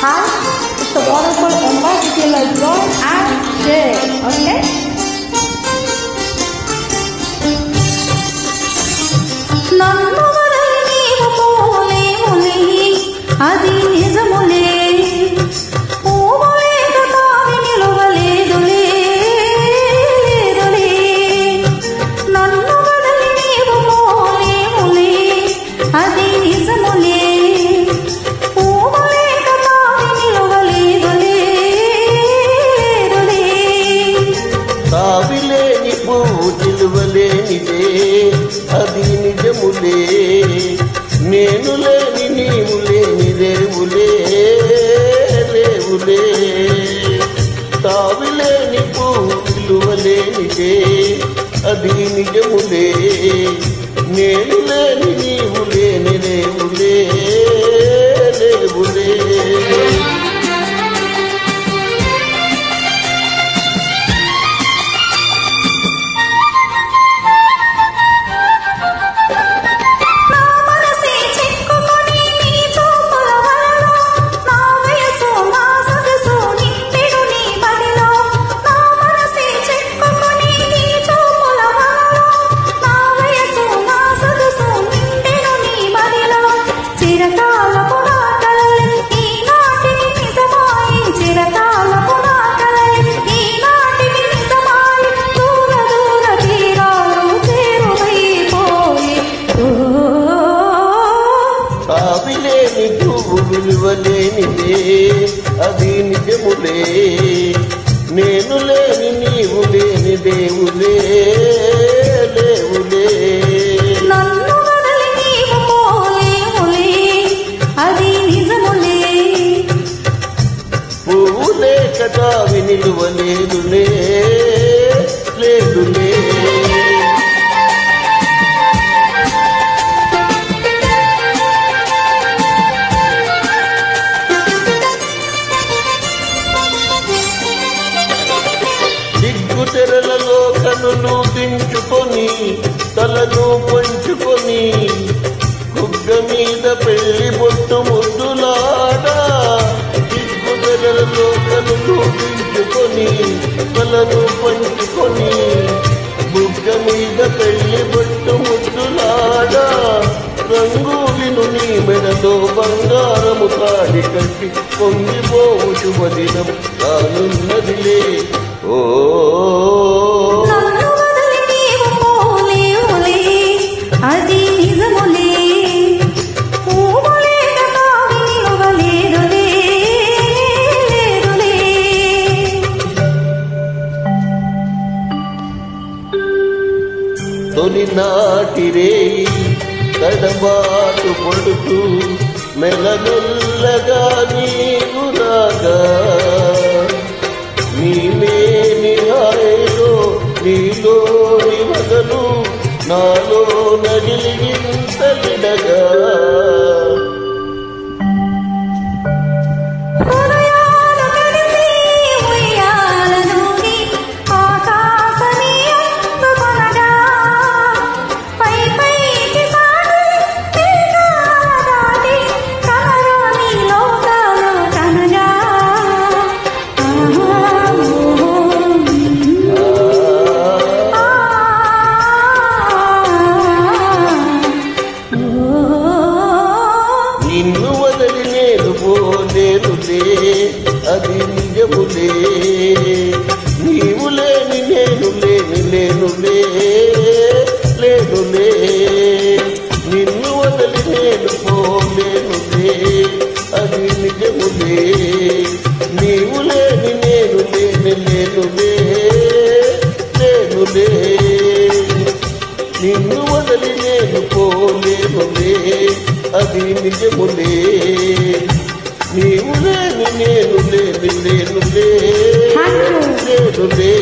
Hi, it's a wonderful invite if you like join and share, okay? అది నిజములే నిలువలేదులే నన్ను వదలి నీవు పోలేములే అది నిజములే నిలువలేదులే తావిలేని పువ్వు నిలువలేనిదే అది నిజములే నేను లేని నీవు లేని రేవులే లేవులే తావిలేని పువ్వు విలువలేనిదే అది నిజములే నేను లేని నీవు లేని రేవులే లేవులే తావిలేని పువ్వు విలువలేనిదే అది నిజములే నేను లేని నీవు లేని దేవులే లేవులే నన్ను వదలి నీవు పోలేములే అది నిజములే పువ్వు లేక తావి నిలువలేదులే లేదులే తెరలలో కనులు దించుకొని తలను పంచుకొని గుగ్గ మీద పెళ్లి బొట్టు ముద్దులాడా సిగ్గు తెరలలో కనులు దించుకొని తలను పంచుకొని గుగ్గ మీద పెళ్లి బొట్టు ముద్దులాడా రంగులిను నీ మెడలో బంగారము తాడి కట్టి పొంగిపోవు శుభదినం కానున్నదిలే ఓ నన్ను వదలి నీవు పోలేవులే అది నిజములే పూలేక తావి నిలువలేదులే లేదులే తొలినాటి రేయి తడబాటు పడుతూ మెల్లమెల్లగా నీవు రాగా నీవేని హాయిలో నీలోని వదలు నాలో నగిలింతలిడగా నిన్ను వదలి నేను పోలేనులే అది నిజములే నీవు లేని నేను లేని లేనులే లేనులే నిన్ను వదలి నేను పోలేనులే అది నిజములే నీవు లేని నేను లేని లేనులే లేనులే నిన్ను వదలి నేను పోలేనులే అది నిజములే నీవు లేని నేను లేని లేనులే లేనులే